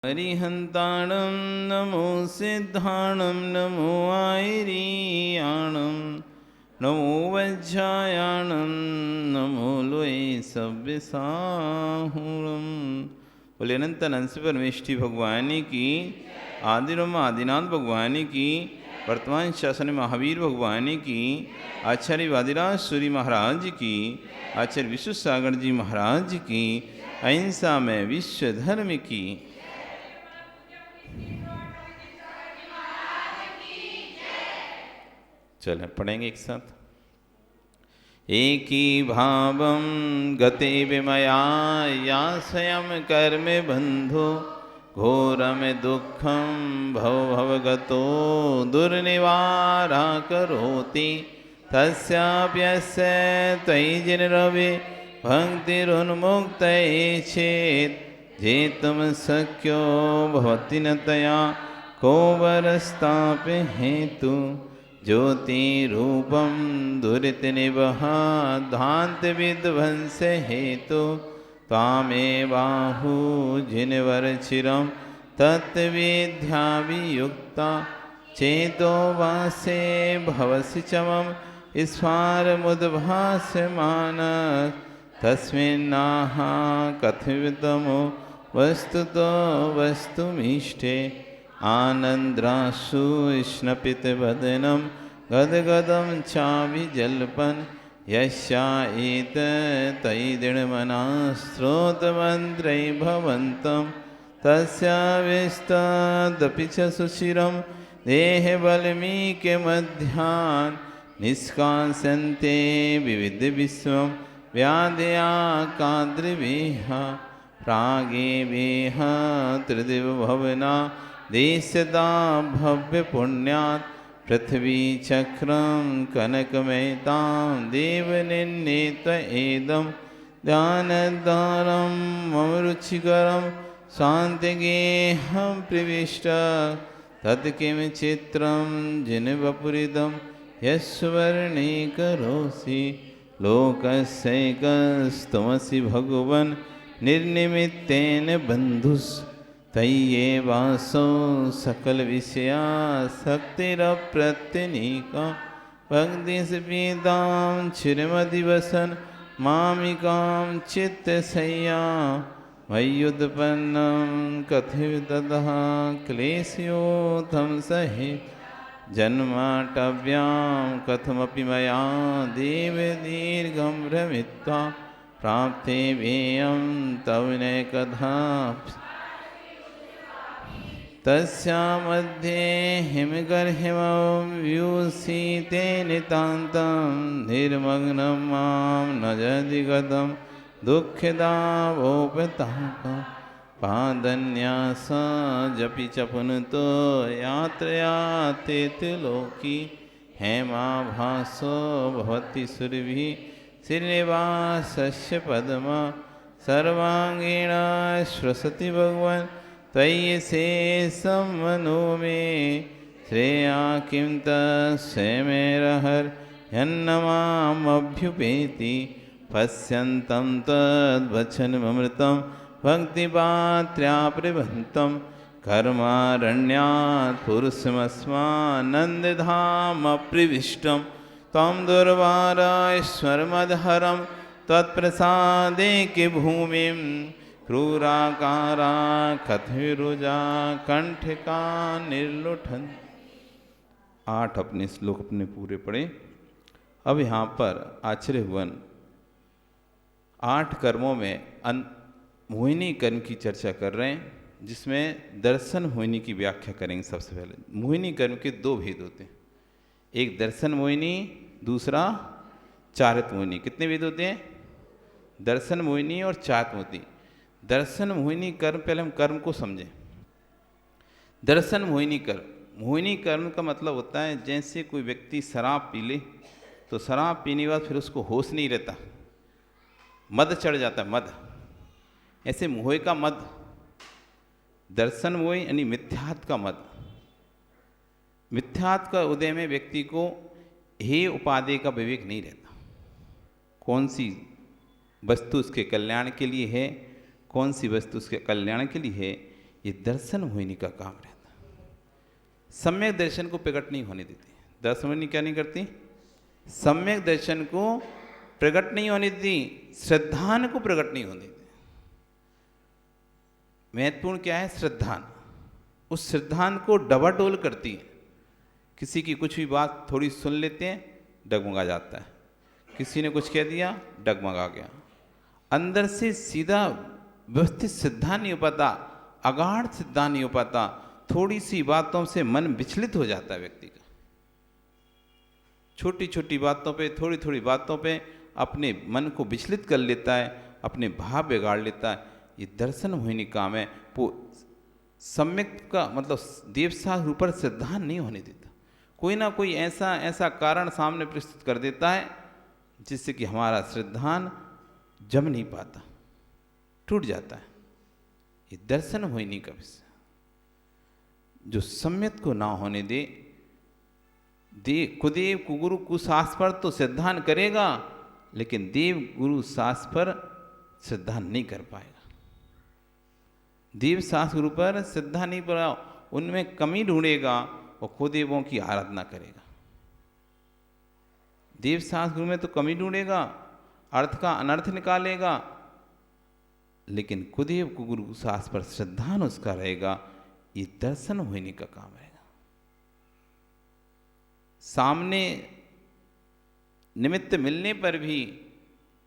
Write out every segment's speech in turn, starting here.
हरिहन्ताणं नमो सिद्धाणं नमो आयरीयाणं नमो वज्रायाणं नमो लोये सव्यसाहुणं। बोले अनंत अनंत परमेष्ठी भगवान की, आदिरम आदिनाथ भगवान की, वर्तमान शासन महावीर भगवान की, आचार्य वादिराज सूरी महाराज की, आचार्य विश्वसागर जी महाराज की, अहिंसा में विश्व धर्म की। चलें पढ़ेंगे एक साथ। एकी भावं गते विमया या स्वयं कर्म बंधो घोरम दुःखं भव भवगतो दुर्निवारा करोति तस्याप्यस्य त्वयि जिनरवि भक्तिरुन्मुक्तये चेत् जेतुं शक्यो भवति न तया को वरस्तापि हेतु ज्योतिरूपं दुरितनिवह ध्वान्तविध्वंस हेतु त्वामेवाहु जिनवरचिरं तत्विद्यावियुक्ता चेतो वासे भवसि च मम स्फारमुद्भासमान तस्मिन्नाह कथितमो वस्तुतो वस्तुमीष्टे आनन्द्राशु स्नपितवदनं गदगदं चाभिजल्पन् यस्या एतत्तयि दृढमनः श्रोतमन्त्रै भवन्तं तस्याविस्तदपि च सुशिरं देहबल्मीकमध्यान् निष्कासन्ते विविधविश्वं व्याधया काद्रिवेह प्रागेवेह त्रिदिवभवना देशदा भव्य पुण्यात् पृथ्वी चक्रं कनकमयतां देवनिर्णीत एदं ध्यानदारं मम रुचिकरं शान्तिगेहं प्रविष्ट तत्किं चित्रं जिनवपुरिदं यस्वर्णीकरोषि लोकस्यैकस्त्वमसि भगवन् निर्निमित्तेन बन्धुस् तय्येवासो सकल विषया शक्तिरप्रत्यनीका भक्तिस्पीतां चिरमधिवसन् मामिकां चित्तशय्या मय्युत्पन्नं कथिततः क्लेशयोऽथं सहे जन्माटव्यां कथमपि मया देव दीर्घं भ्रमित्वा प्राप्ते वेयं तव नैकधा तस्या मध्ये हिमगर्हिमं व्यूसीते नितान्तं निर्मग्नं मां न जदिगतं दुःखदावोपतापं पादन्यास जपि च पुनतो यात्रयातेति लोकी हेमाभासो भवति सुरभिः श्रीनिवासस्य पद्मा सर्वाङ्गीण श्वसति भगवन् त्वयि शेषं मनो मे श्रेया किं तस्य मेरहर्यन्नमामभ्युपेति पश्यन्तं तद्वचनममृतं भक्तिपात्र्याप्रबन्तं कर्मारण्यात् पुरुषमस्मानन्दधामप्रविष्टं त्वं दुर्वाराश्वरमदहरं त्वत्प्रसादे कि भूमिं क्रूराकारा कथिरुजा कंठिका निर्लुठन। 8 अपने श्लोक अपने पूरे पढ़े। अब यहाँ पर आचार्य भगवान 8 कर्मों में मोहिनी कर्म की चर्चा कर रहे हैं, जिसमें दर्शन मोहिनी की व्याख्या करेंगे। सबसे पहले मोहिनी कर्म के 2 भेद होते हैं, एक दर्शन मोहिनी, दूसरा चारित मोहिनी। कितने भेद होते हैं? दर्शन मोहिनी और चारित मोहिनी। दर्शन मोहिनी कर्म, पहले हम कर्म को समझें। दर्शन मोहिनी कर्म, मोहिनी कर्म का मतलब होता है जैसे कोई व्यक्ति शराब पी ले तो शराब पीने के बाद फिर उसको होश नहीं रहता, मद चढ़ जाता है, मद। ऐसे मोह का मद, दर्शन मोह यानी मिथ्यात्व का मद। मिथ्यात्व का उदय में व्यक्ति को हे उपादेय का विवेक नहीं रहता, कौन सी वस्तु उसके कल्याण के लिए है, कौन सी वस्तु उसके कल्याण के लिए है, ये दर्शन मोहिनी का काम रहता। सम्यक दर्शन को प्रकट नहीं होने देती। दर्शन मोहिनी क्या नहीं करती? सम्यक दर्शन को प्रकट नहीं होने देती, श्रद्धान को प्रकट नहीं होने देती। महत्वपूर्ण क्या है? श्रद्धान। उस श्रद्धान को डबाडोल करती है। किसी की कुछ भी बात थोड़ी सुन लेते हैं, डगमगा जाता है। किसी ने कुछ कह दिया, डगमगा गया। अंदर से सीधा व्यवस्थित सिद्धांत नहीं हो पाता, अगाढ़ सिद्धांत नहीं हो पाता। थोड़ी सी बातों से मन विचलित हो जाता है व्यक्ति का। छोटी छोटी बातों पे, थोड़ी थोड़ी बातों पे अपने मन को विचलित कर लेता है, अपने भाव बिगाड़ लेता है। ये दर्शन मोहिनी काम है। वो सम्यक का मतलब देवशास्त्र ऊपर सिद्धांत नहीं होने देता। कोई ना कोई ऐसा ऐसा कारण सामने प्रस्तुत कर देता है जिससे कि हमारा श्रद्धान जम नहीं पाता, टूट जाता है। ये दर्शन मोहिनी का विषय। जो सम्यक को ना होने दे, कुदेव कुगुरु कुशास्त्र पर तो सिद्धांत करेगा, लेकिन देव गुरु शास्त्र पर सिद्धांत नहीं कर पाएगा। देव शास्त्र गुरु पर सिद्धांत नहीं पड़ा, उनमें कमी ढूंढेगा और कुदेवों की आराधना करेगा। देव शास्त्र गुरु में तो कमी ढूंढेगा, अर्थ का अनर्थ निकालेगा, लेकिन कुदेव कुगुरु शास्त्र पर श्रद्धान उसका रहेगा। ये दर्शन मोहिनी का काम रहेगा। सामने निमित्त मिलने पर भी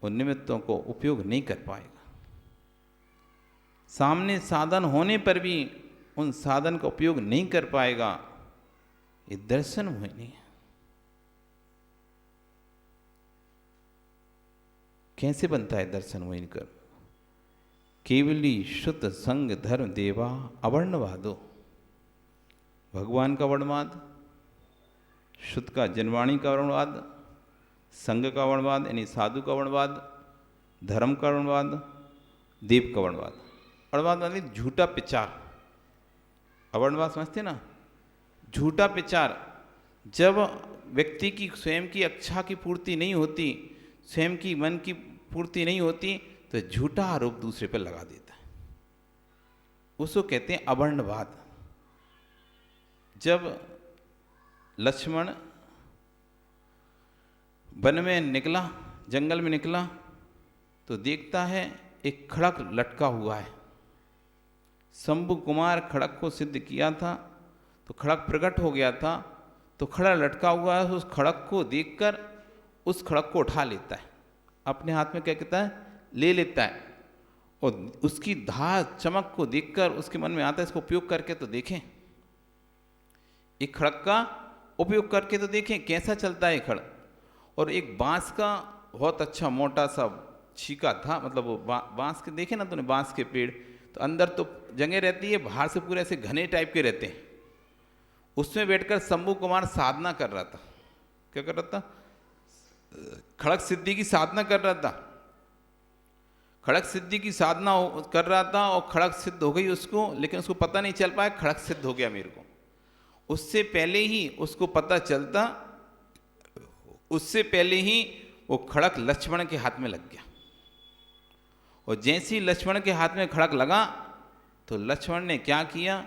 उन निमित्तों को उपयोग नहीं कर पाएगा। सामने साधन होने पर भी उन साधन का उपयोग नहीं कर पाएगा। ये दर्शन मोहिनी है। कैसे बनता है दर्शन मोहिनी कर? केवली शुद्ध संग धर्म देवा अवर्णवादो। भगवान का वर्णवाद, शुद्ध का जनवाणी का वर्णवाद, संघ का वर्णवाद यानी साधु का वर्णवाद, धर्म का वर्णवाद, देव का वर्णवाद। वर्णवाद मतलब झूठा विचार। अवर्णवाद समझते ना? झूठा विचार। जब व्यक्ति की स्वयं की इच्छा की पूर्ति नहीं होती, स्वयं की मन की पूर्ति नहीं होती, तो झूठा आरोप दूसरे पर लगा देता है। उसको कहते हैं अवर्णवाद। जब लक्ष्मण वन में निकला, जंगल में निकला, तो देखता है एक खड़क लटका हुआ है। शंभु कुमार खड़क को सिद्ध किया था, तो खड़क प्रकट हो गया था, तो खड़ा लटका हुआ है। उस खड़क को देखकर उस खड़क को उठा लेता है, अपने हाथ में क्या कहता है, ले लेता है। और उसकी धार चमक को देखकर उसके मन में आता है इसको उपयोग करके तो देखें, एक खड़क का उपयोग करके तो देखें कैसा चलता है खड़क। और एक बांस का बहुत अच्छा मोटा सा छीका था, मतलब वो बांस के देखे ना तूने, बांस के पेड़ तो अंदर तो जगह रहती है, बाहर से पूरे ऐसे घने टाइप के रहते हैं। उसमें बैठकर शंभु कुमार साधना कर रहा था। क्या कर रहा था? खड़क सिद्धि की साधना कर रहा था। खड़क सिद्धि की साधना कर रहा था और खड़क सिद्ध हो गई उसको, लेकिन उसको पता नहीं चल पाया खड़क सिद्ध हो गया मेरे को। उससे पहले ही उसको पता चलता, उससे पहले ही वो खड़क लक्ष्मण के हाथ में लग गया। और जैसे ही लक्ष्मण के हाथ में खड़क लगा, तो लक्ष्मण ने क्या किया,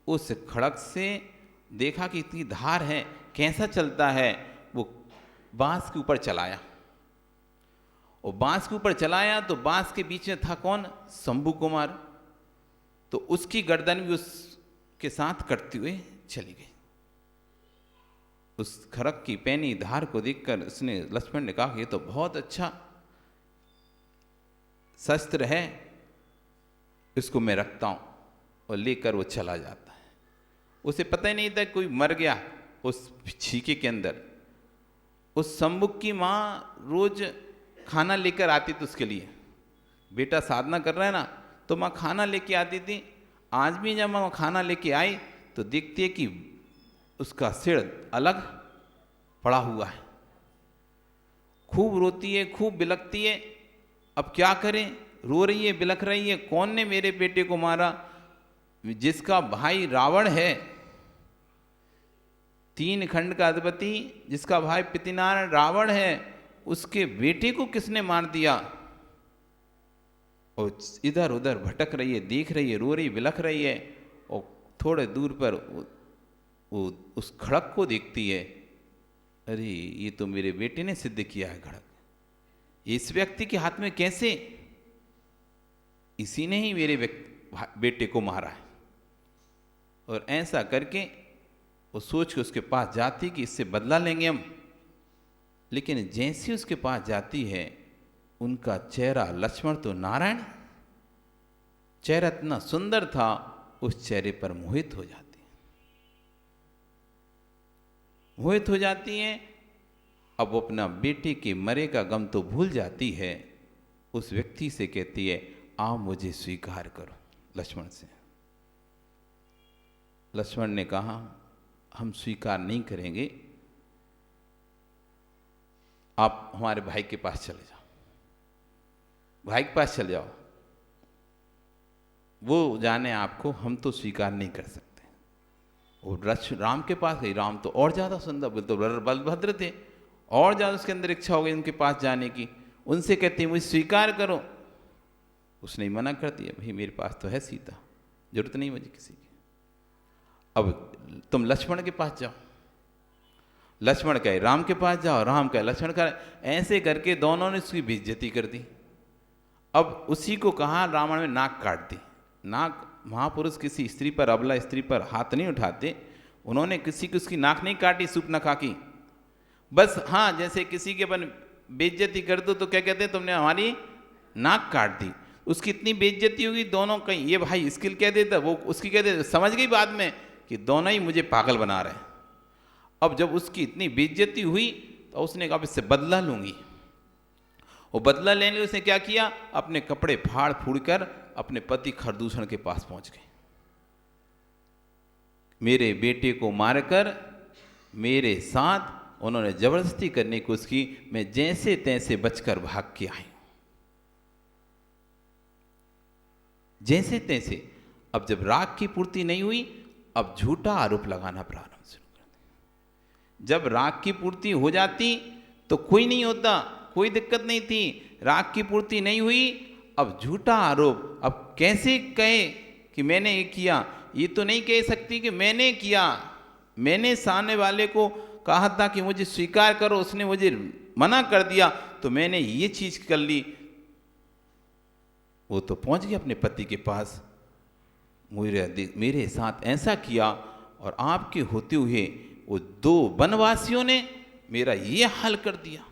उस खड़क से देखा कि इतनी धार है, कैसा चलता है, वो बांस के ऊपर चलाया। और बांस के ऊपर चलाया तो बांस के बीच में था कौन? शंभु कुमार। तो उसकी गर्दन भी उसके साथ कटती हुई चली गई। उस खड़क की पैनी धार को देखकर उसने, लक्ष्मण ने कहा ये तो बहुत अच्छा शस्त्र है, इसको मैं रखता हूं। और लेकर वो चला जाता है। उसे पता ही नहीं था कोई मर गया उस छीके के अंदर। उस शंभु की माँ रोज खाना लेकर आती थी उसके लिए। बेटा साधना कर रहा है ना, तो माँ खाना लेके आती थी। आज भी जब माँ खाना लेके आई तो देखती है कि उसका सिर अलग पड़ा हुआ है। खूब रोती है, खूब बिलकती है। अब क्या करें, रो रही है, बिलक रही है, कौन ने मेरे बेटे को मारा? जिसका भाई रावण है, 3 खंड का अधिपति, जिसका भाई पितिनारायण रावण है, उसके बेटे को किसने मार दिया? और इधर उधर भटक रही है, देख रही है, रो रही, बिलख रही है, और थोड़े दूर पर वो उस खड़क को देखती है, अरे ये तो मेरे बेटे ने सिद्ध किया है खड़क, इस व्यक्ति के हाथ में कैसे, इसी ने ही मेरे बेटे को मारा है। और ऐसा करके वो सोच के उसके पास जाती कि इससे बदला लेंगे हम। लेकिन जैसे उसके पास जाती है, उनका चेहरा, लक्ष्मण तो नारायण, चेहरा इतना सुंदर था, उस चेहरे पर मोहित हो जाती है, मोहित हो जाती हैं। अब वो अपना बेटे के मरे का गम तो भूल जाती है, उस व्यक्ति से कहती है, आप मुझे स्वीकार करो, लक्ष्मण से। लक्ष्मण ने कहा, हम स्वीकार नहीं करेंगे, आप हमारे भाई के पास चले जाओ, भाई के पास चले जाओ, वो जाने आपको, हम तो स्वीकार नहीं कर सकते। और राम के पास गई, राम तो और ज़्यादा सुंदर, तो बलभद्र थे, और ज़्यादा उसके अंदर इच्छा हो गई उनके पास जाने की। उनसे कहते हैं, मुझे स्वीकार करो। उसने मना कर दिया, भाई मेरे पास तो है सीता, जरूरत नहीं मुझे किसी की, अब तुम लक्ष्मण के पास जाओ। लक्ष्मण कहे राम के पास जाओ, राम कहे लक्ष्मण का। ऐसे करके दोनों ने उसकी बेइज्जती कर दी। अब उसी को कहा, रावण में नाक काट दी। नाक, महापुरुष किसी स्त्री पर, अबला स्त्री पर हाथ नहीं उठाते, उन्होंने किसी की उसकी नाक नहीं काटी, सूपनखा की। बस हाँ, जैसे किसी के अपन बेइज्जती कर दो तो क्या कहते हैं, तुमने हमारी नाक काट दी। उसकी इतनी बेइज्जती होगी, दोनों कहीं ये भाई स्किल कह देता, वो उसकी कह देता, समझ गई बाद में कि दोनों ही मुझे पागल बना रहे हैं। अब जब उसकी इतनी बेइज्जती हुई तो उसने कहा, इससे बदला लूंगी। वो बदला लेने उसने क्या किया, अपने कपड़े फाड़ फूड़ कर अपने पति खरदूषण के पास पहुंच गए। मेरे बेटे को मारकर मेरे साथ उन्होंने जबरदस्ती करने की कोशिश की, मैं जैसे तैसे बचकर भाग के आई, जैसे तैसे। अब जब राग की पूर्ति नहीं हुई, अब झूठा आरोप लगाना प्रारंभ शुरू कर दिया। जब राग की पूर्ति हो जाती तो कोई नहीं होता, कोई दिक्कत नहीं थी। राग की पूर्ति नहीं हुई, अब झूठा आरोप। अब कैसे कहे कि मैंने ये किया, ये तो नहीं कह सकती कि मैंने किया। मैंने सामने वाले को कहा था कि मुझे स्वीकार करो, उसने मुझे मना कर दिया, तो मैंने ये चीज कर ली। वो तो पहुंच गया अपने पति के पास, मेरे साथ ऐसा किया, और आपके होते हुए वो दो वनवासियों ने मेरा ये हाल कर दिया।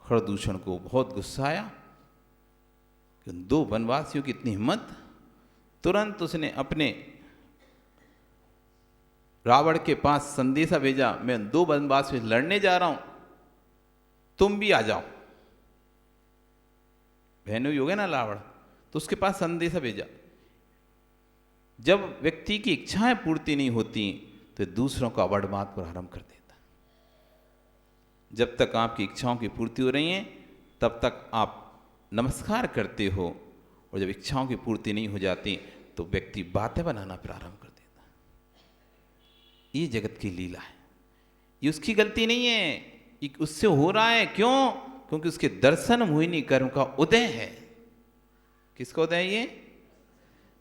खरदूषण को बहुत गुस्सा आया कि दो वनवासियों की इतनी हिम्मत। तुरंत उसने अपने रावण के पास संदेशा भेजा, मैं दो वनवासियों से लड़ने जा रहा हूं, तुम भी आ जाओ। बहनोई हो गए ना रावण, तो उसके पास संदेशा भेजा। जब व्यक्ति की इच्छाएं पूर्ति नहीं होती तो दूसरों का अवडमात प्रारंभ कर देता। जब तक आपकी इच्छाओं की पूर्ति हो रही है तब तक आप नमस्कार करते हो, और जब इच्छाओं की पूर्ति नहीं हो जाती तो व्यक्ति बातें बनाना प्रारंभ कर देता। ये जगत की लीला है, ये उसकी गलती नहीं है, ये उससे हो रहा है। क्यों? क्योंकि उसके दर्शन मोहिनी कर्म का उदय है। किसका उदय है? ये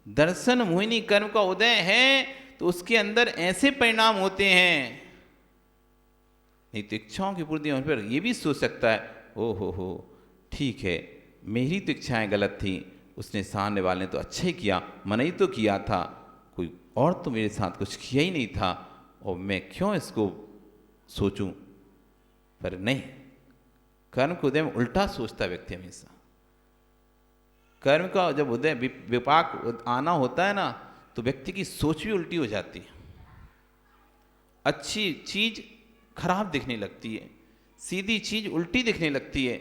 दर्शन मोहिनी कर्म का उदय है, तो उसके अंदर ऐसे परिणाम होते हैं। नहीं तो इच्छाओं की पूर्ति होने पर ये भी सोच सकता है, ओ हो ठीक है, मेरी तो इच्छाएं गलत थी, उसने सामने वाले ने तो अच्छा ही किया, मना ही तो किया था, कोई और तो मेरे साथ कुछ किया ही नहीं था, और मैं क्यों इसको सोचूं। पर नहीं, कर्म के उदय में उल्टा सोचता व्यक्ति हमेशा। कर्म का जब उदय विपाक आना होता है ना, तो व्यक्ति की सोच भी उल्टी हो जाती है। अच्छी चीज खराब दिखने लगती है, सीधी चीज उल्टी दिखने लगती है।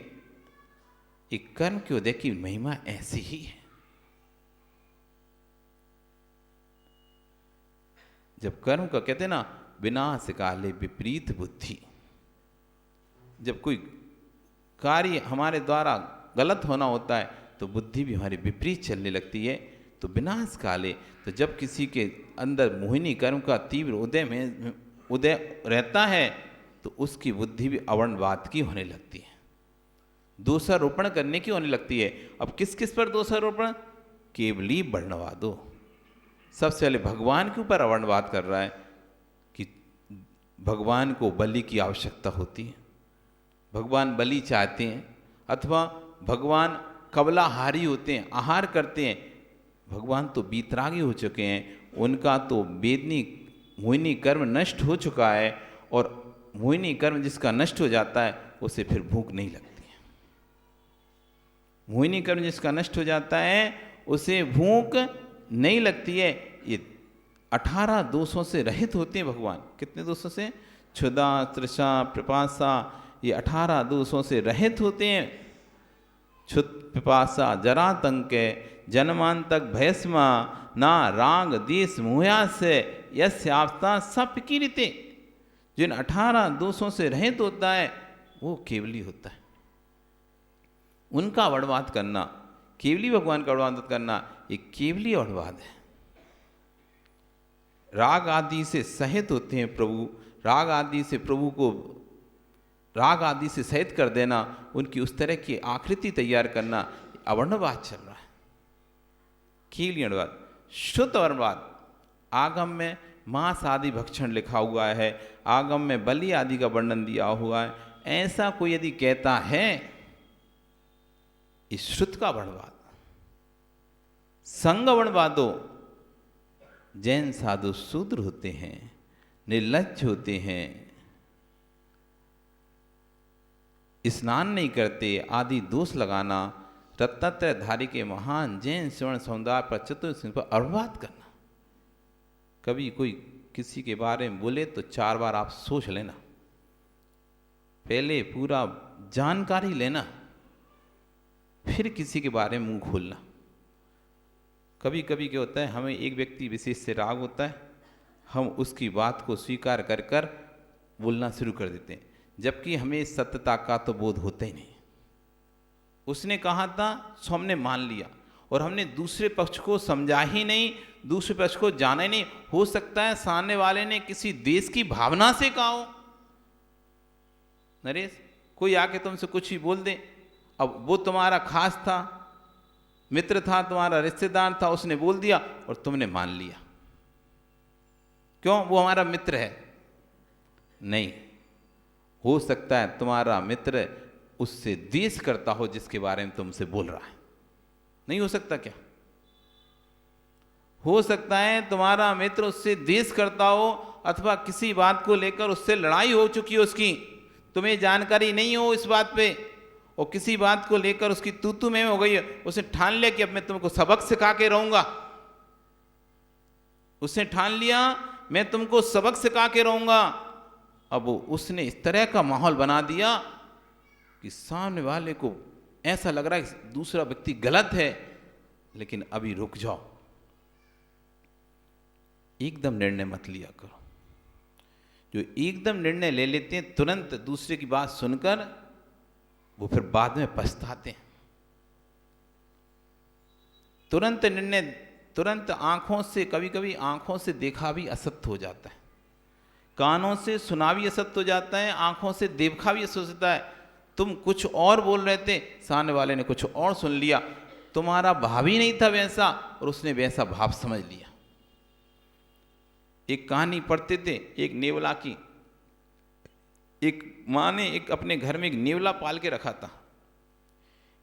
एक कर्म के उदय की महिमा ऐसी ही है। जब कर्म का कहते हैं ना, विनाश काले विपरीत बुद्धि, जब कोई कार्य हमारे द्वारा गलत होना होता है तो बुद्धि भी हमारी विपरीत चलने लगती है। तो विनाश काले, तो जब किसी के अंदर मोहिनी कर्म का तीव्र उदय रहता है तो उसकी बुद्धि भी अवर्णवाद की होने लगती है। दोषारोपण करने की होने लगती है। अब किस किस पर दोषारोपण? केवली वर्णवादो। सबसे पहले भगवान के ऊपर वर्णवाद कर रहा है कि भगवान को बलि की आवश्यकता होती है, भगवान बलि चाहते हैं, अथवा भगवान कबलाहारी होते हैं, आहार करते हैं। भगवान तो बीतरागी हो चुके हैं, उनका तो वेदनी मोहिनी कर्म नष्ट हो चुका है, और मोहिनी कर्म जिसका नष्ट हो जाता है उसे फिर भूख नहीं लगती है। मोहिनी कर्म जिसका नष्ट हो जाता है उसे भूख नहीं लगती है। ये 18 दोषों से रहित होते हैं भगवान। कितने दोषों से? क्षुधा, तृषा, पिपासा, ये 18 दोषों से रहित होते हैं। क्षुत, पिपासा, जरातंक, जन्मांतक, भयस्मा, ना राग देश मोहयास यस्याप्ता सपकीरिते। जिन 18 दोषों से रहित होता है वो केवली होता है। उनका वर्णवाद करना, केवली भगवान का वर्णवाद करना, ये केवली वर्णवाद है। राग आदि से सहित होते हैं प्रभु, राग आदि से प्रभु को राग आदि से सहित कर देना, उनकी उस तरह की आकृति तैयार करना, अवर्णवाद चल रहा है। केवली वर्णवाद। शुद्ध वर्णवाद, आगम में मांस आदि भक्षण लिखा हुआ है, आगम में बलि आदि का वर्णन दिया हुआ है, ऐसा कोई यदि कहता है, इस श्रुत का वर्णवाद। संग वर्णवादो, जैन साधु शूद्र होते हैं, निर्लज्ज होते हैं, स्नान नहीं करते आदि दोष लगाना, रत्नत्रयधारी के महान जैन श्रवण समुदाय पर चतुर्थ पर अर्वाद करना। कभी कोई किसी के बारे में बोले तो 4 बार आप सोच लेना, पहले पूरा जानकारी लेना, फिर किसी के बारे में मुंह खोलना। कभी कभी क्या होता है, हमें एक व्यक्ति विशेष से राग होता है, हम उसकी बात को स्वीकार कर कर बोलना शुरू कर देते हैं, जबकि हमें सत्यता का तो बोध होता ही नहीं। उसने कहा था सो हमने मान लिया, और हमने दूसरे पक्ष को समझा ही नहीं, दूसरे पक्ष को जाना ही नहीं। हो सकता है सामने वाले ने किसी देश की भावना से कहा हो। नरेश, कोई आके तुमसे कुछ ही बोल दे, अब वो तुम्हारा खास था, मित्र था, तुम्हारा रिश्तेदार था, उसने बोल दिया और तुमने मान लिया। क्यों? वो हमारा मित्र है। नहीं, हो सकता है तुम्हारा मित्र उससे द्वेष करता हो जिसके बारे में तुमसे बोल रहा है। नहीं हो सकता क्या? हो सकता है तुम्हारा मित्र उससे द्वेष करता हो, अथवा किसी बात को लेकर उससे लड़ाई हो चुकी हो उसकी, तुम्हें जानकारी नहीं हो इस बात पे, और किसी बात को लेकर उसकी तू में हो गई है, उसने ठान लिया कि अब मैं तुमको सबक सिखा के रहूंगा। उसने ठान लिया मैं तुमको सबक सिखा के रहूंगा। अब उसने इस तरह का माहौल बना दिया कि सामने वाले को ऐसा लग रहा है कि दूसरा व्यक्ति गलत है, लेकिन अभी रुक जाओ, एकदम निर्णय मत लिया करो। जो एकदम निर्णय ले लेते हैं तुरंत दूसरे की बात सुनकर, वो फिर बाद में पछताते हैं। तुरंत निर्णय, तुरंत आंखों से, कभी कभी आंखों से देखा भी असत्य हो जाता है, कानों से सुना भी असत्य हो जाता है, आंखों से देखा भी असत्य होता है। तुम कुछ और बोल रहे थे, सामने वाले ने कुछ और सुन लिया, तुम्हारा भाव ही नहीं था वैसा, और उसने वैसा भाव समझ लिया। एक कहानी पढ़ते थे एक नेवला की। एक माँ ने एक अपने घर में एक नेवला पाल के रखा था।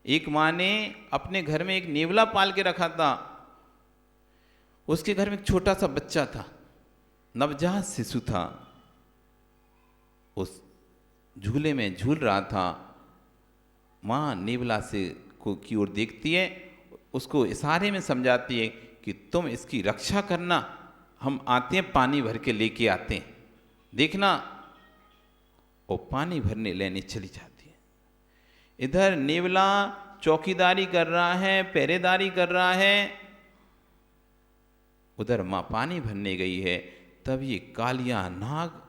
एक माँ ने अपने घर में एक नेवला पाल के रखा था। उसके घर में एक छोटा सा बच्चा था, नवजात शिशु था। उस झूले में झूल रहा था। माँ नेवला से की ओर देखती है, उसको इशारे में समझाती है कि तुम इसकी रक्षा करना, हम आते हैं पानी भर के लेके आते हैं, देखना। और पानी भरने लेने चली जाती है। इधर नेवला चौकीदारी कर रहा है, पहरेदारी कर रहा है, उधर माँ पानी भरने गई है। तब ये कालिया नाग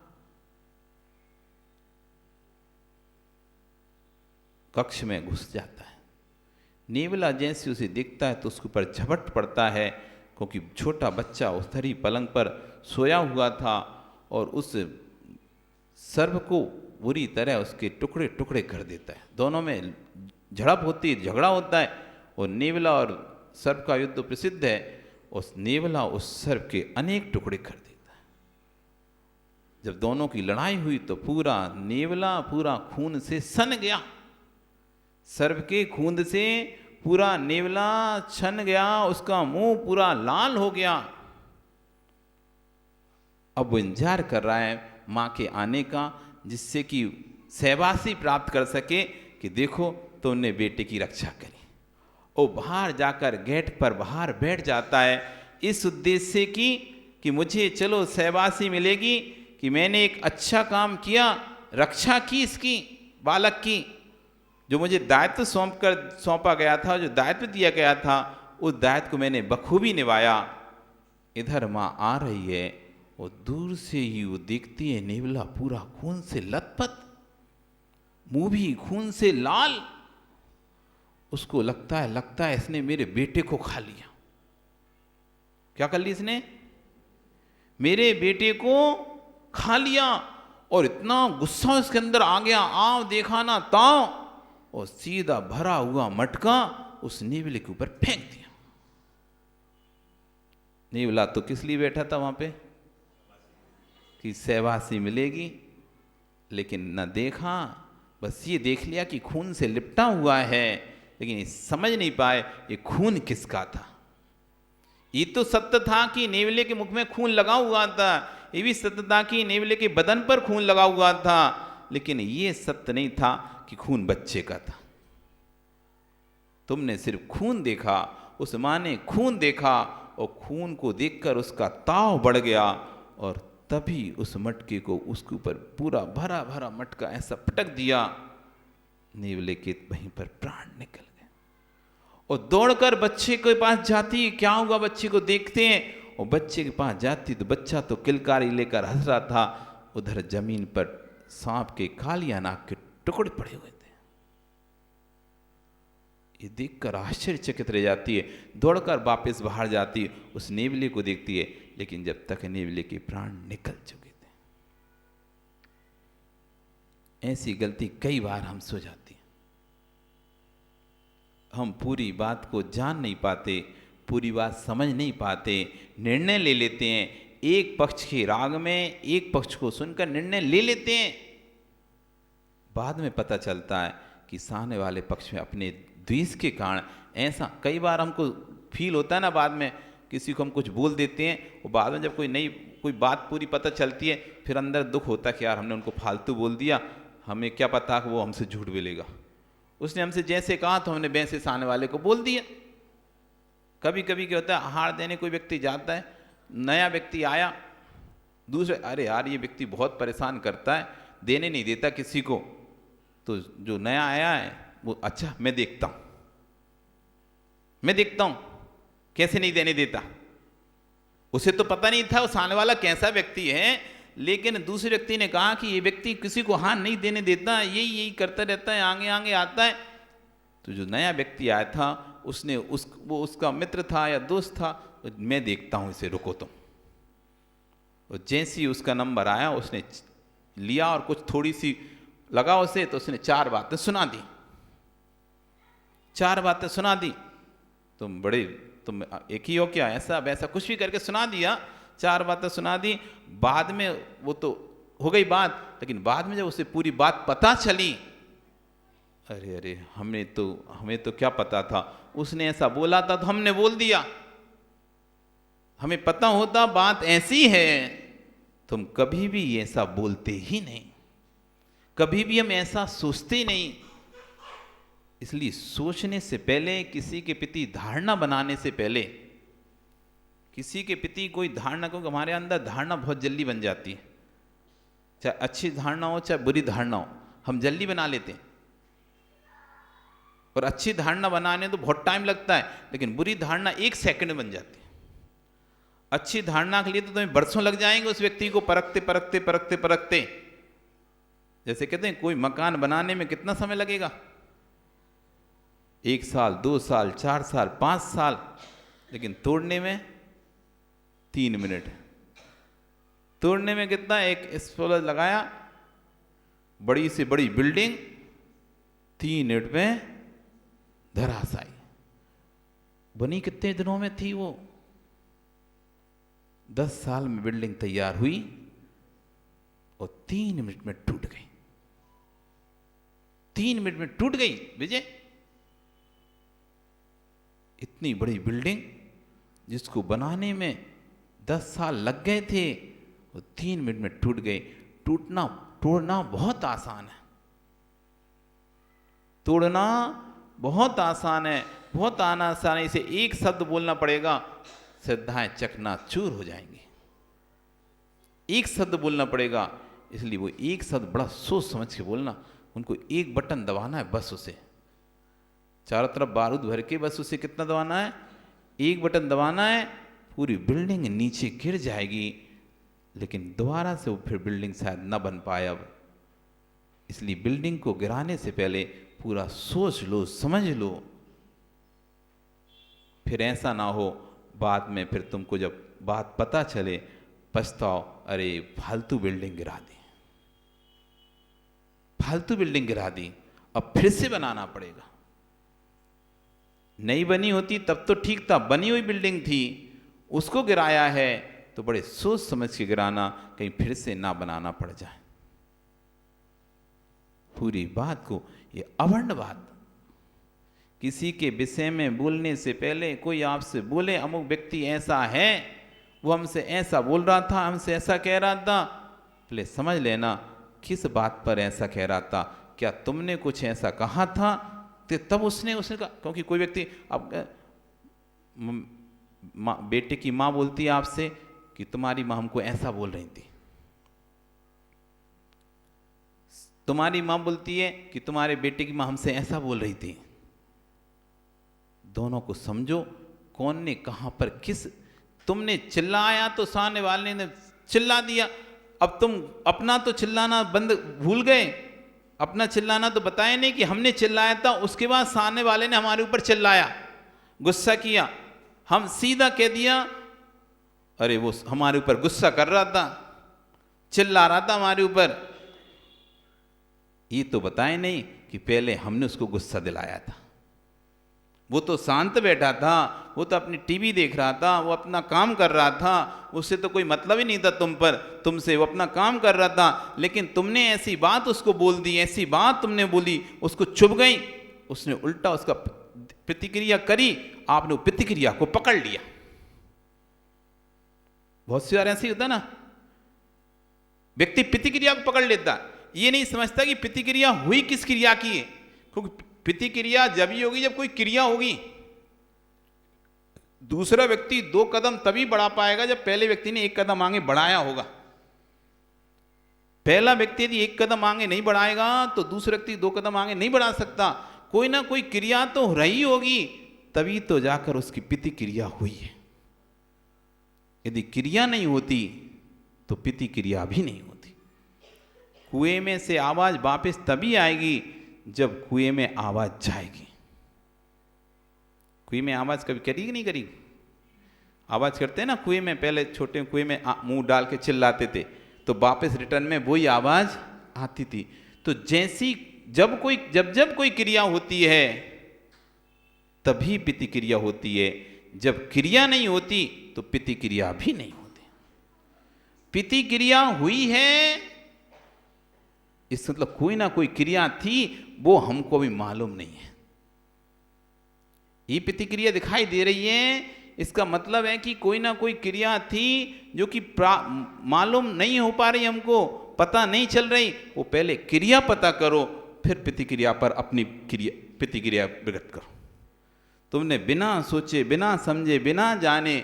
कक्ष में घुस जाता है। नेवला जैसे उसे देखता है तो उसके ऊपर झपट पड़ता है, क्योंकि छोटा बच्चा उस धरी पलंग पर सोया हुआ था, और उस सर्प को बुरी तरह उसके टुकड़े टुकड़े कर देता है। दोनों में झड़प होती है, झगड़ा होता है, और नेवला और सर्प का युद्ध प्रसिद्ध है। उस नेवला उस सर्प के अनेक टुकड़े कर देता है। जब दोनों की लड़ाई हुई तो पूरा नेवला पूरा खून से सन गया, सर्प के खून से पूरा नेवला छन गया, उसका मुंह पूरा लाल हो गया। अब वो इंतजार कर रहा है माँ के आने का, जिससे कि सहवासी प्राप्त कर सके कि देखो तुमने बेटे की रक्षा करी। वो बाहर जाकर गेट पर बाहर बैठ जाता है इस उद्देश्य से कि मुझे चलो सहवासी मिलेगी कि मैंने एक अच्छा काम किया, रक्षा की इसकी बालक की, जो मुझे दायित्व सौंपा गया था, जो दायित्व दिया गया था, उस दायित्व को मैंने बखूबी निभाया। इधर माँ आ रही है, वो दूर से ही वो देखती है नेवला पूरा खून से लथपथ, मुंह भी खून से लाल। उसको लगता है इसने मेरे बेटे को खा लिया। क्या कर लिया इसने? मेरे बेटे को खा लिया। और इतना गुस्सा उसके अंदर आ गया, आओ देखा ना ताओ, और सीधा भरा हुआ मटका उस नेवले के ऊपर फेंक दिया। नेवला तो किस लिए बैठा था वहां पे? कि सहवासी मिलेगी, लेकिन न देखा, बस ये देख लिया कि खून से लिपटा हुआ है, लेकिन ये समझ नहीं पाए ये खून किसका था। ये तो सत्य था कि नेवले के मुख में खून लगा हुआ था, ये भी सत्य था कि नेवले के बदन पर खून लगा हुआ था, लेकिन ये सत्य नहीं था कि खून बच्चे का था। तुमने सिर्फ खून देखा, उस माँ ने खून देखा, और खून को देखकर उसका ताव बढ़ गया, और तभी उस मटके को उसके ऊपर पूरा भरा भरा मटका ऐसा पटक दिया, नेवले के वहीं पर प्राण निकल गए। और दौड़कर बच्चे के पास जाती, क्या हुआ बच्चे को देखते हैं, और बच्चे के पास जाती तो बच्चा तो किलकारी लेकर हंस रहा था। उधर जमीन पर सांप के कालिया नाग के टुकड़े पड़े हुए थे। ये देखकर आश्चर्यचकित रह जाती है, दौड़कर वापस बाहर जाती है, उस नेवले को देखती है, लेकिन जब तक नेवले के प्राण निकल चुके थे। ऐसी गलती कई बार हमसे हो जाती है। हम पूरी बात को जान नहीं पाते, पूरी बात समझ नहीं पाते, निर्णय ले लेते हैं, एक पक्ष के राग में एक पक्ष को सुनकर निर्णय ले लेते हैं। बाद में पता चलता है कि सामने वाले पक्ष में अपने द्वेष के कारण ऐसा कई बार हमको फील होता है ना, बाद में किसी को हम कुछ बोल देते हैं, और बाद में जब कोई बात पूरी पता चलती है, फिर अंदर दुख होता है कि यार हमने उनको फालतू बोल दिया, हमें क्या पता कि वो हमसे झूठ बोलेगा। उसने हमसे जैसे कहा तो हमने वैसे सामने वाले को बोल दिया। कभी कभी क्या होता है, हार देने कोई व्यक्ति जाता है, नया व्यक्ति आया, दूसरे अरे यार ये व्यक्ति बहुत परेशान करता है, देने नहीं देता किसी को, तो जो नया आया है वो अच्छा मैं देखता हूं कैसे नहीं देने देता। उसे तो पता नहीं था वो सामने वाला कैसा व्यक्ति है, लेकिन दूसरे व्यक्ति ने कहा कि ये व्यक्ति किसी को हाथ नहीं देने देता, यही करता रहता है, आगे आगे आता है। तो जो नया व्यक्ति आया था उसने वो उसका मित्र था या दोस्त था, तो मैं देखता हूं इसे, रुको तुम। और जैसे ही उसका नंबर आया उसने लिया और कुछ थोड़ी सी लगा उसे, तो उसने 4 बातें सुना दी। 4 बातें सुना दी। तुम एक ही हो क्या, ऐसा वैसा कुछ भी करके सुना दिया। 4 बातें सुना दी। बाद में वो तो हो गई बात, लेकिन बाद में जब उसे पूरी बात पता चली, अरे हमें तो क्या पता था, उसने ऐसा बोला था तो हमने बोल दिया। हमें पता होता बात ऐसी है, तुम कभी भी ऐसा बोलते ही नहीं, कभी भी हम ऐसा सोचते ही नहीं। इसलिए सोचने से पहले, किसी के प्रति धारणा बनाने से पहले, किसी के प्रति कोई धारणा, क्योंकि हमारे अंदर धारणा बहुत जल्दी बन जाती है, चाहे अच्छी धारणा हो चाहे बुरी धारणा हो, हम जल्दी बना लेते हैं। और अच्छी धारणा बनाने तो बहुत टाइम लगता है, लेकिन बुरी धारणा 1 सेकंड में बन जाती है। अच्छी धारणा के लिए तो तुम्हें बरसों लग जाएंगे उस व्यक्ति को परखते। जैसे कहते हैं कोई मकान बनाने में कितना समय लगेगा, 1 साल, 2 साल, 4 साल, 5 साल, लेकिन तोड़ने में 3 मिनट। तोड़ने में कितना, एक स्पोलर लगाया, बड़ी से बड़ी बिल्डिंग 3 मिनट में धराशायी। बनी कितने दिनों में थी वो? 10 साल में बिल्डिंग तैयार हुई और 3 मिनट में टूट गई। 3 मिनट में टूट गई विजय। इतनी बड़ी बिल्डिंग जिसको बनाने में 10 साल लग गए थे, वो 3 मिनट में टूट गई। तोड़ना बहुत आसान है, तोड़ना बहुत आसान है, बहुत आसानी से एक शब्द बोलना पड़ेगा, श्रद्धाएं चकनाचूर हो जाएंगी। एक शब्द बोलना पड़ेगा, इसलिए वो एक शब्द बड़ा सोच समझ के बोलना। उनको एक बटन दबाना है बस, उसे चारों तरफ बारूद भर के बस उसे कितना दबाना है? एक बटन दबाना है, पूरी बिल्डिंग नीचे गिर जाएगी। लेकिन दोबारा से वो फिर बिल्डिंग शायद न बन पाए अब। इसलिए बिल्डिंग को गिराने से पहले पूरा सोच लो, समझ लो, फिर ऐसा ना हो बाद में फिर तुमको जब बात पता चले पछताओ, अरे फालतू बिल्डिंग गिरा दी, फालतू बिल्डिंग गिरा दी, अब फिर से बनाना पड़ेगा। नई बनी होती तब तो ठीक था, बनी हुई बिल्डिंग थी, उसको गिराया है तो बड़े सोच समझ के गिराना, कहीं फिर से ना बनाना पड़ जाए। पूरी बात को, ये अवर्ण बात, किसी के विषय में बोलने से पहले कोई आपसे बोले अमुक व्यक्ति ऐसा है, वो हमसे ऐसा बोल रहा था, हमसे ऐसा कह रहा था, पहले समझ लेना किस बात पर ऐसा कह रहा था, क्या तुमने कुछ ऐसा कहा था तो तब उसने कहा। क्योंकि कोई व्यक्ति अब बेटे की माँ बोलती है आपसे कि तुम्हारी माँ हमको ऐसा बोल रही थी, तुम्हारी माँ बोलती है कि तुम्हारे बेटे की माँ हमसे ऐसा बोल रही थी। दोनों को समझो, कौन ने कहां पर किस, तुमने चिल्लाया तो सामने वाले ने चिल्ला दिया, अब तुम अपना तो चिल्लाना बंद भूल गए, अपना चिल्लाना तो बताया नहीं कि हमने चिल्लाया था, उसके बाद सामने वाले ने हमारे ऊपर चिल्लाया, गुस्सा किया, हम सीधा कह दिया अरे वो हमारे ऊपर गुस्सा कर रहा था, चिल्ला रहा था हमारे ऊपर। ये तो बताए नहीं कि पहले हमने उसको गुस्सा दिलाया था। वो तो शांत बैठा था, वो तो अपनी टीवी देख रहा था, वो अपना काम कर रहा था, उससे तो कोई मतलब ही नहीं था तुम पर, तुमसे, वो अपना काम कर रहा था। लेकिन तुमने ऐसी बात उसको बोल दी, ऐसी बात तुमने बोली, उसको चुभ गई, उसने उल्टा उसका प्रतिक्रिया करी, आपने प्रतिक्रिया को पकड़ लिया। बहुत सी बार ऐसे ही होता ना, व्यक्ति प्रतिक्रिया को पकड़ लेता, ये नहीं समझता कि प्रतिक्रिया हुई किस क्रिया की है। क्योंकि प्रतिक्रिया जब ही होगी जब कोई क्रिया होगी। दूसरा व्यक्ति 2 कदम तभी बढ़ा पाएगा जब पहले व्यक्ति ने 1 कदम आगे बढ़ाया होगा। पहला व्यक्ति यदि 1 कदम आगे नहीं बढ़ाएगा तो दूसरा व्यक्ति 2 कदम आगे नहीं बढ़ा सकता। कोई ना कोई क्रिया तो रही होगी, तभी तो जाकर उसकी प्रतिक्रिया हुई है। यदि क्रिया नहीं होती तो प्रतिक्रिया भी नहीं होती। कुएं में से आवाज वापस तभी आएगी जब कुएं में आवाज जाएगी। कुएं में आवाज कभी करी कि नहीं करी? आवाज करते हैं ना कुएं में, पहले छोटे कुएं में मुंह डाल के चिल्लाते थे तो वापस रिटर्न में वही आवाज आती थी। तो जैसी जब कोई क्रिया होती है तभी प्रतिक्रिया होती है, जब क्रिया नहीं होती तो प्रतिक्रिया भी नहीं होती। प्रतिक्रिया हुई है इस मतलब कोई ना कोई क्रिया थी, वो हमको भी मालूम नहीं है। ये प्रतिक्रिया दिखाई दे रही है, इसका मतलब है कि कोई ना कोई क्रिया थी जो कि मालूम नहीं हो पा रही, हमको पता नहीं चल रही। वो पहले क्रिया पता करो, फिर प्रतिक्रिया पर अपनी प्रतिक्रिया प्रकट करो। तुमने बिना सोचे, बिना समझे, बिना जाने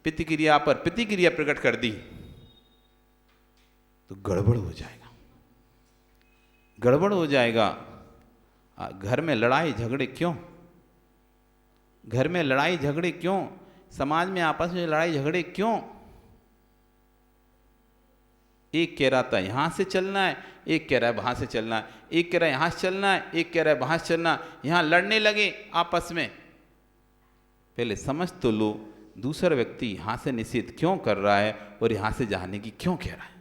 प्रतिक्रिया पर प्रतिक्रिया प्रकट कर दी तो गड़बड़ हो जाएगा, गड़बड़ हो जाएगा। घर में लड़ाई झगड़े क्यों? घर में लड़ाई झगड़े क्यों? समाज में आपस में लड़ाई झगड़े क्यों? एक कह रहा था यहां से चलना है, एक कह रहा है वहां से चलना है, एक कह रहा है यहां से चलना है, एक कह रहा है वहां से चलना है। यहां लड़ने लगे आपस में। पहले समझ तो लो दूसरा व्यक्ति यहां से निषेध क्यों कर रहा है और यहां से जाने की क्यों कह रहा है।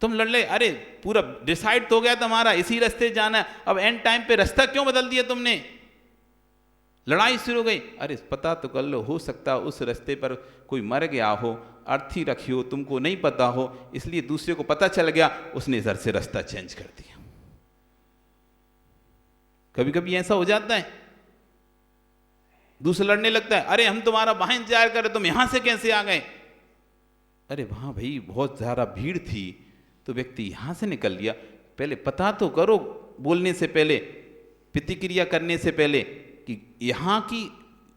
तुम लड़ ले, अरे पूरा डिसाइड तो हो गया तुम्हारा इसी रास्ते जाना है, अब एंड टाइम पे रास्ता क्यों बदल दिया तुमने? लड़ाई शुरू हो गई। अरे पता तो कर लो, हो सकता है उस रास्ते पर कोई मर गया हो, अर्थी रखी हो, तुमको नहीं पता हो, इसलिए दूसरे को पता चल गया, उसने इधर से रास्ता चेंज कर दिया। कभी कभी ऐसा हो जाता है, दूसरा लड़ने लगता है, अरे हम तुम्हारा वहां इंतजार कर रहे, तुम यहां से कैसे आ गए? अरे वहां भाई बहुत ज्यादा भीड़ थी तो व्यक्ति यहां से निकल लिया। पहले पता तो करो बोलने से पहले, प्रतिक्रिया करने से पहले, कि यहां की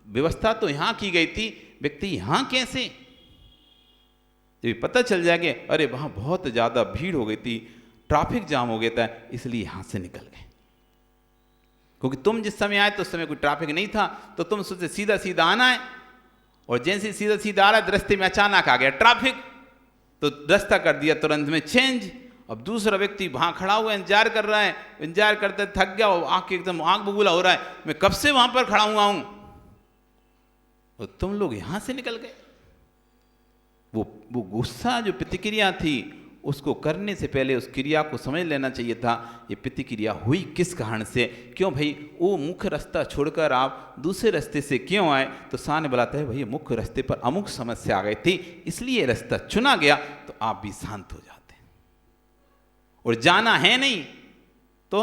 व्यवस्था तो यहां की गई थी, व्यक्ति यहां कैसे? जब पता चल जाएगा अरे वहां बहुत ज्यादा भीड़ हो गई थी, ट्रैफिक जाम हो गया था, इसलिए यहां से निकल गए। क्योंकि तुम जिस समय आए तो उस समय कोई ट्रैफिक नहीं था, तो तुम सोचे सीधा सीधा आना है, और जैसे सीधा सीधा आ रहा है रास्ते में अचानक आ गया ट्रैफिक, तो रास्ता कर दिया तुरंत में चेंज। अब दूसरा व्यक्ति वहां खड़ा हुआ इंतजार कर रहा है, इंतजार करते थक गया, आंख एकदम आंख बबूला हो रहा है, मैं कब से वहां पर खड़ा हुआ हूं, तो तुम लोग यहां से निकल गए। वो गुस्सा जो प्रतिक्रिया थी, उसको करने से पहले उस क्रिया को समझ लेना चाहिए था, ये प्रतिक्रिया हुई किस कारण से, क्यों भाई वो मुख्य रास्ता छोड़कर आप दूसरे रास्ते से क्यों आए? तो सामने बताते हैं भाई मुख्य रास्ते पर अमुक समस्या आ गई थी, इसलिए रास्ता चुना गया। तो आप भी शांत हो जाते हैं, और जाना है नहीं तो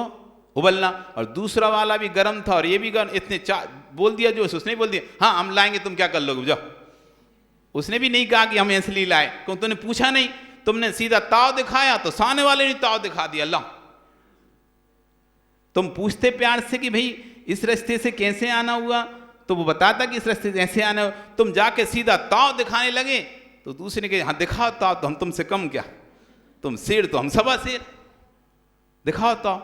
उबलना। और दूसरा वाला भी गर्म था और ये भी गर्म, इतने बोल दिया जो उसने बोल दिया, हाँ हम लाएंगे, तुम क्या कर लोगे जाओ। उसने भी नहीं कहा कि हम इसलिए लाए, क्योंकि तुमने पूछा नहीं, तुमने सीधा ताव दिखाया तो सामने वाले ने ताव दिखा दिया। अल्लाह, तुम पूछते प्यार से कि भाई इस रास्ते से कैसे आना हुआ, तो वो बताता कि इस रास्ते से ऐसे आना हुआ। तुम जाके सीधा ताव दिखाने लगे तो दूसरे ने कहा हाँ दिखाओ ताव, तो हम तुमसे कम क्या, तुम शेर तो हम सवा शेर, दिखाओ ताव,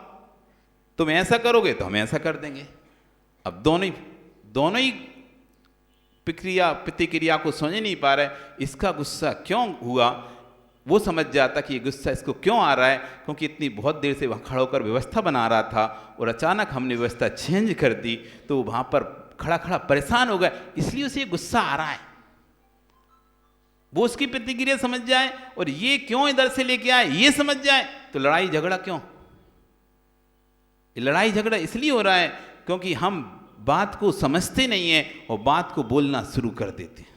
तुम ऐसा करोगे तो हम ऐसा कर देंगे। अब दोनों ही प्रतिक्रिया को समझ नहीं पा रहे, इसका गुस्सा क्यों हुआ वो समझ जाता कि ये गुस्सा इसको क्यों आ रहा है, क्योंकि इतनी बहुत देर से वहाँ खड़ा होकर व्यवस्था बना रहा था और अचानक हमने व्यवस्था चेंज कर दी, तो वहाँ पर खड़ा खड़ा परेशान हो गया, इसलिए उसे गुस्सा आ रहा है। वो उसकी प्रतिक्रिया समझ जाए और ये क्यों इधर से लेके आए ये समझ जाए, तो लड़ाई झगड़ा क्यों? लड़ाई झगड़ा इसलिए हो रहा है क्योंकि हम बात को समझते नहीं है और बात को बोलना शुरू कर देते हैं।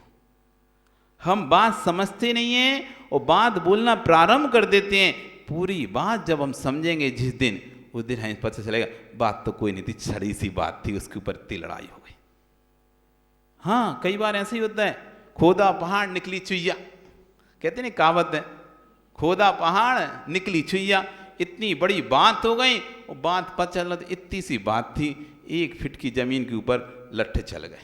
हम बात समझते नहीं हैं और बात बोलना प्रारंभ कर देते हैं। पूरी बात जब हम समझेंगे जिस दिन, उस दिन हमें पता चलेगा बात तो कोई नहीं थी, छड़ी सी बात थी, उसके ऊपर इतनी लड़ाई हो गई। हाँ, कई बार ऐसे ही होता है, खोदा पहाड़ निकली चुईया, कहते नहीं कहावत है, खोदा पहाड़ निकली चुईया। इतनी बड़ी बात हो गई और बात पता चल रहा, इतनी सी बात थी, 1 फीट की जमीन के ऊपर लट्ठे चल गए।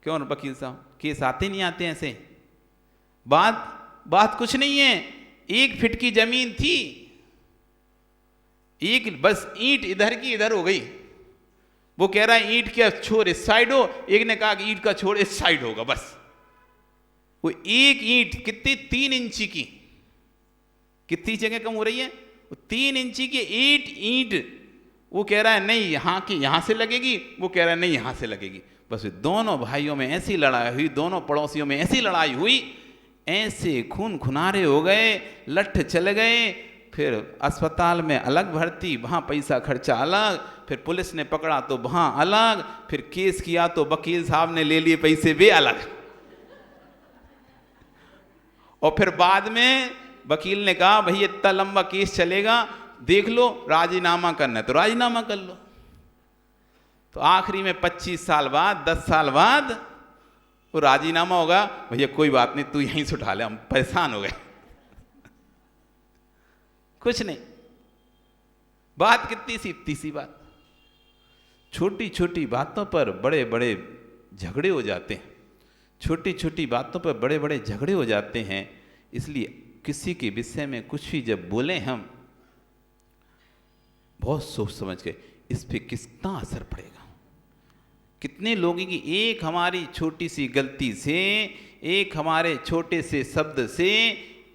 क्यों वकील साहब, केस आते नहीं आते ऐसे? बात कुछ नहीं है, 1 फीट की जमीन थी, एक बस ईंट इधर की इधर हो गई। वो कह रहा है ईंट का छोर इस साइड हो, एक ने कहा कि ईंट का छोर इस साइड होगा। बस वो एक ईंट कितनी 3 इंची की, कितनी जगह कम हो रही है, वो 3 इंची की ईंट वो कह रहा है नहीं यहाँ की यहाँ से लगेगी, वो कह रहा है नहीं यहाँ से लगेगी। बस दोनों भाइयों में ऐसी लड़ाई हुई, दोनों पड़ोसियों में ऐसी लड़ाई हुई, ऐसे खून खुनारे हो गए, लठ चल गए। फिर अस्पताल में अलग भर्ती, वहाँ पैसा खर्चा अलग, फिर पुलिस ने पकड़ा तो वहाँ अलग, फिर केस किया तो वकील साहब ने ले लिए पैसे वे अलग। और फिर बाद में वकील ने कहा भाई इतना लंबा केस चलेगा, देख लो राजीनामा करना है तो राजीनामा कर लो। तो आखिरी में 25 साल बाद 10 साल बाद वो राजीनामा होगा, भैया कोई बात नहीं तू यहीं से उठा ले, हम परेशान हो गए। कुछ नहीं, बात कितनी सी, इतनी सी बात। छोटी छोटी बातों पर बड़े बड़े झगड़े हो जाते हैं, छोटी छोटी बातों पर बड़े बड़े झगड़े हो जाते हैं। इसलिए किसी के विषय में कुछ भी जब बोलें हम, बहुत सोच समझ के इस पे कितना असर पड़ेगा। कितने लोगों की एक हमारी छोटी सी गलती से, एक हमारे छोटे से शब्द से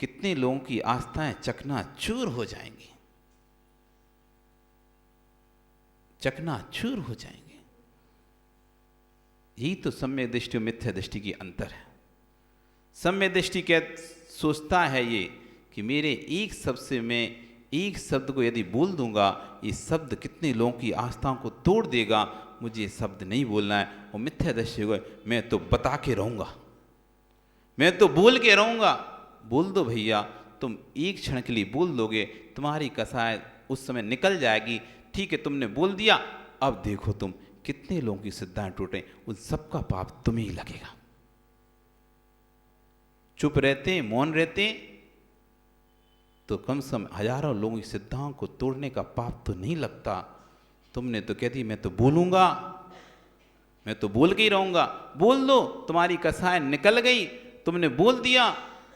कितने लोगों की आस्थाएं चकनाचूर हो जाएंगी, चकनाचूर हो जाएंगे। यही तो सम्य दृष्टि और मिथ्या दृष्टि की अंतर है। सम्य दृष्टि क्या सोचता है ये कि मेरे एक शब्द से मैं एक शब्द को यदि बोल दूंगा, ये शब्द कितने लोगों की आस्थाओं को तोड़ देगा, मुझे ये शब्द नहीं बोलना है। और मिथ्या दृष्टि हो, मैं तो बता के रहूँगा, मैं तो बोल के रहूँगा। बोल दो भैया, तुम एक क्षण के लिए बोल दोगे, तुम्हारी कसाय उस समय निकल जाएगी। ठीक है, तुमने बोल दिया, अब देखो तुम कितने लोगों की श्रद्धाएं टूटे, उन सबका पाप तुम्हें ही लगेगा। चुप रहते, मौन रहते, तो कम से कम हजारों लोगों की श्रद्धाओं को तोड़ने का पाप तो नहीं लगता। तुमने तो कहती मैं तो बोलूंगा, मैं तो बोल के ही रहूंगा। बोल दो, तुम्हारी कसाय निकल गई, तुमने बोल दिया।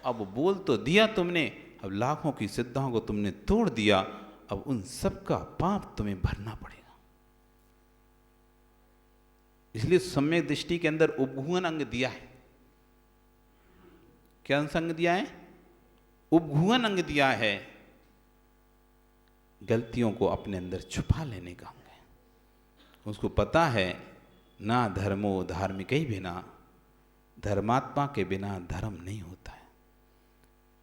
अब बोल तो दिया तुमने, अब लाखों की श्रद्धाओं को तुमने तोड़ दिया, अब उन सब का पाप तुम्हें भरना पड़ेगा। इसलिए सम्यक दृष्टि के अंदर उपघुवन अंग दिया है। क्या अंग दिया है? उपघुवन अंग दिया है। गलतियों को अपने अंदर छुपा लेने का अंग है। उसको पता है ना धर्मो धार्मिक ही बिना, धर्मात्मा के बिना धर्म नहीं होता है।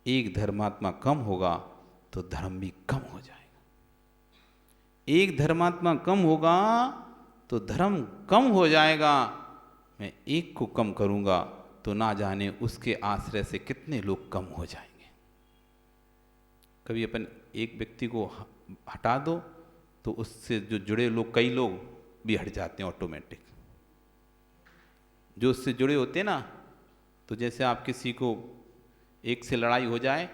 एक धर्मात्मा कम होगा तो धर्म भी कम हो जाएगा। एक धर्मात्मा कम होगा तो धर्म कम हो जाएगा। मैं एक को कम करूंगा तो ना जाने उसके आश्रय से कितने लोग कम हो जाएंगे। कभी अपन एक व्यक्ति को हटा दो तो उससे जो जुड़े लोग, कई लोग भी हट जाते हैं ऑटोमेटिक। जो उससे जुड़े होते हैं ना, तो जैसे आप किसी को एक से लड़ाई हो जाए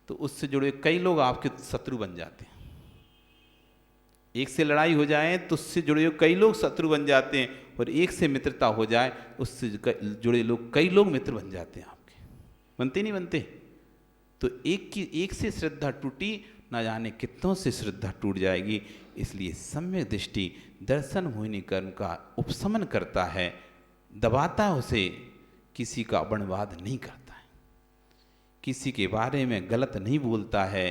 तो उससे जुड़े कई लोग आपके शत्रु बन जाते हैं। एक से लड़ाई हो जाए तो उससे जुड़े कई लोग शत्रु बन जाते हैं, और एक से मित्रता हो जाए उससे जुड़े लोग कई लोग मित्र बन जाते हैं आपके। बनते नहीं बनते? तो एक से श्रद्धा टूटी, ना जाने कितनों से श्रद्धा टूट जाएगी। इसलिए सम्यक दृष्टि दर्शन मोहिनी कर्म का उपशमन करता है, दबाता है उसे, किसी का अवर्णवाद नहीं करता है, किसी के बारे में गलत नहीं बोलता है।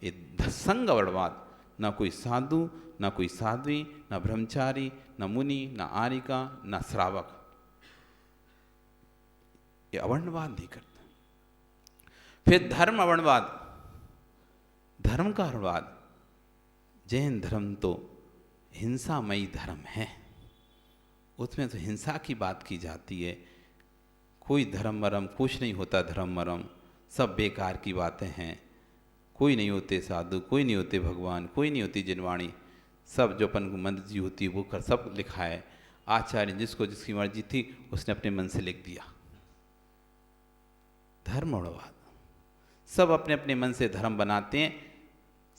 ये संग अवर्णवाद, ना कोई साधु, ना कोई साध्वी, ना ब्रह्मचारी, ना मुनि, ना आरिका, ना श्रावक, ये अवर्णवाद नहीं करता। फिर धर्म अवर्णवाद, धर्म का अवर्णवाद। जैन धर्म तो हिंसामयी धर्म है, उसमें तो हिंसा की बात की जाती है। कोई धर्म मरम कुछ नहीं होता, धर्म मरम सब बेकार की बातें हैं। कोई नहीं होते साधु, कोई नहीं होते भगवान, कोई नहीं होती जिनवाणी, सब जो अपन को मंत्र जी होती है वो कर, सब लिखा है। आचार्य जिसको जिसकी मर्जी थी उसने अपने मन से लिख दिया। धर्म अवर्णवाद, सब अपने अपने मन से धर्म बनाते हैं,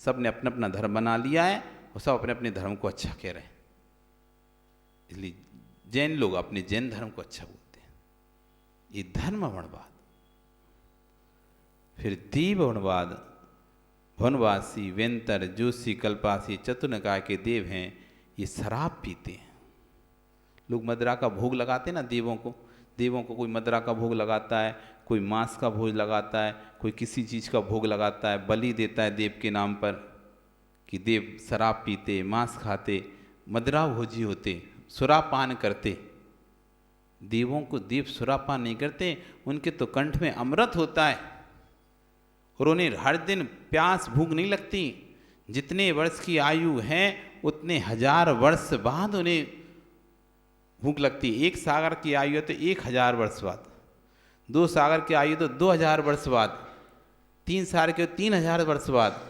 सब ने अपना अपना धर्म बना लिया है और सब अपने अपने धर्म को अच्छा कह रहे हैं। इसलिए जैन लोग अपने जैन धर्म को अच्छा बोलते हैं। ये धर्म अवर्णवाद। फिर दीव अवर्णवाद, वनवासी, वेंतर, जोशी, कल्पासी, चतुर्निकाय के देव हैं, ये शराब पीते हैं। लोग मदिरा का भोग लगाते हैं ना देवों को। देवों को कोई मदिरा का भोग लगाता है, कोई मांस का भोग लगाता है, कोई किसी चीज़ का भोग लगाता है, बलि देता है देव के नाम पर, कि देव शराब पीते, मांस खाते, मदिरा भोजी होते, सुरापान करते। देवों को देव सुरापान नहीं करते, उनके तो कंठ में अमृत होता है और उन्हें हर दिन प्यास भूख नहीं लगती। जितने वर्ष की आयु है उतने हजार वर्ष बाद उन्हें भूख लगती। एक सागर की आयु है तो 1000 वर्ष बाद, 2 सागर की आयु तो 2000 वर्ष बाद, 3 सागर के 3000 वर्ष बाद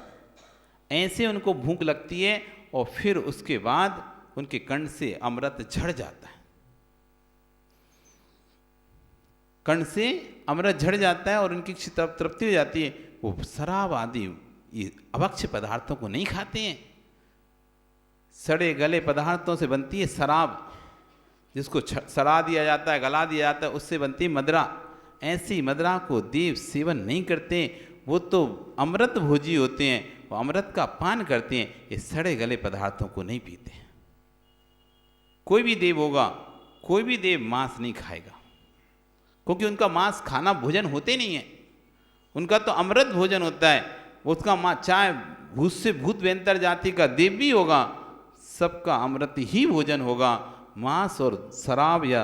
ऐसे उनको भूख लगती है। और फिर उसके बाद उनके कंठ से अमृत झड़ जाता है, कंठ से अमृत झड़ जाता है और उनकी तृप्ति हो जाती है। वो शराब आदि ये अभक्ष्य पदार्थों को नहीं खाते हैं। सड़े गले पदार्थों से बनती है शराब, जिसको सड़ा दिया जाता है, गला दिया जाता है, उससे बनती है मदिरा। ऐसी मदिरा को देव सेवन नहीं करते, वो तो अमृत भोजी होते हैं, वो अमृत का पान करते हैं। ये सड़े गले पदार्थों को नहीं पीते। कोई भी देव होगा, कोई भी देव मांस नहीं खाएगा, क्योंकि उनका मांस खाना भोजन होते नहीं है, उनका तो अमृत भोजन होता है। उसका माँ चाहे भूत से भूत व्यंतर जाति का देव भी होगा, सबका अमृत ही भोजन होगा। मांस और शराब या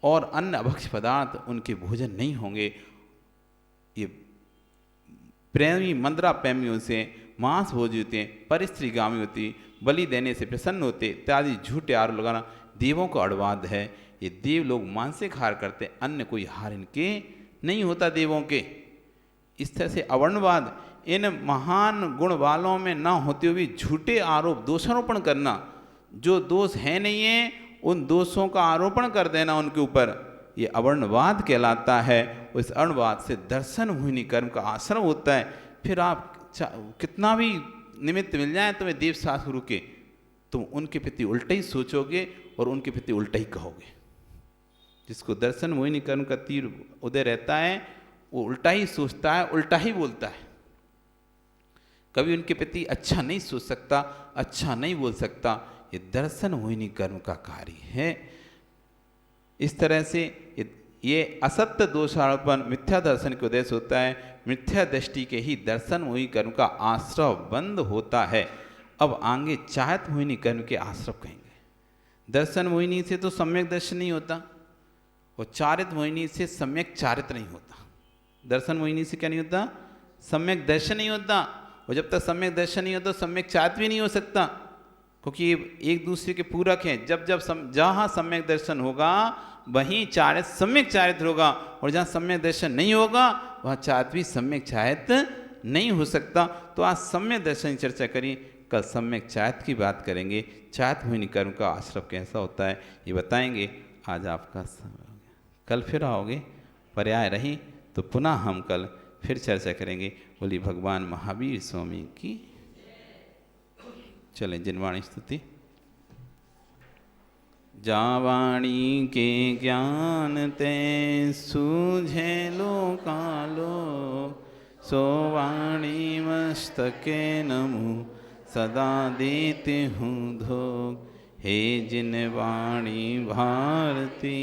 और अन्य अभक्ष्य पदार्थ उनके भोजन नहीं होंगे। ये प्रेमी मंद्रा प्रेमियों से मांस भोज होते, परिस्त्रीगामी होती, बलि देने से प्रसन्न होते इत्यादि झूठे आरोप लगाना देवों का अड़वाद है। ये देव लोग मानसिक हार करते, अन्य कोई हार इनके नहीं होता देवों के। इस तरह से अवर्णवाद, इन महान गुण वालों में न होते हुए झूठे आरोप दोषारोपण करना, जो दोष है नहीं है उन दोषों का आरोपण कर देना उनके ऊपर, ये अवर्णवाद कहलाता है। उस अवर्णवाद से दर्शन मोहिनी कर्म का आश्रम होता है। फिर आप कितना भी निमित्त मिल जाए तुम्हें देव शास्त्र गुरु के, तुम उनके प्रति उल्टा ही सोचोगे और उनके प्रति उल्टा ही कहोगे। जिसको दर्शन मोहिनी कर्म का तीर उदय रहता है वो उल्टा ही सोचता है, उल्टा ही बोलता है, कभी उनके प्रति अच्छा नहीं सोच सकता, अच्छा नहीं बोल सकता। ये दर्शन मोहिनी कर्म का कार्य है। इस तरह से ये असत्य दोषारोपण मिथ्या दर्शन के उद्देश्य होता है। मिथ्या दृष्टि के ही दर्शन मोहिनी कर्म का आश्रव बंद होता है। अब आगे चारित मोहिनी कर्म के आश्रव कहेंगे। दर्शन मोहिनी से तो सम्यक दर्शन नहीं होता और चारित मोहिनी से सम्यक चारित नहीं होता। दर्शन मोहिनी से क्या नहीं होता? सम्यक दर्शन नहीं होता। और जब तक सम्यक दर्शन नहीं होता सम्यक चारित भी नहीं हो सकता, क्योंकि एक दूसरे के पूरक हैं। जब जहाँ सम्यक दर्शन होगा वहीं चारित सम्यक चारित होगा, और जहाँ सम्यक दर्शन नहीं होगा वहाँ चारित भी सम्यक चारित नहीं हो सकता। तो आज सम्यक दर्शन की चर्चा करी, कल सम्यक चारित की बात करेंगे। चारित मोहिनी कर्म का आश्रव कैसा होता है ये बताएंगे। आज आपका कल फिर आओगे, पर्याय रही तो पुनः हम कल फिर चर्चा करेंगे। बोली भगवान महावीर स्वामी की। चलें जिनवाणी स्तुति। जावाणी के ज्ञान ते सूझे लोकालो, सोवाणी मस्तके नमु सदा देते हूँ धोग। हे जिन वाणी भारती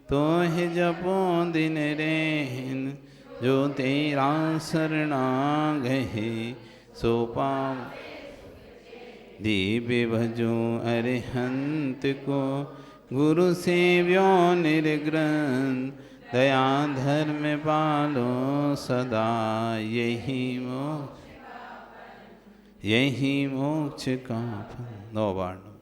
तो हे जपो दिन रेन, जो तेरा शरणागहे सो पाव। दिव्य भजो अरिहंत को, गुरु सेव्यो निर्ग्रंथ। दया धर्म पालो सदा, यही मोक्ष का फल। 9 बार।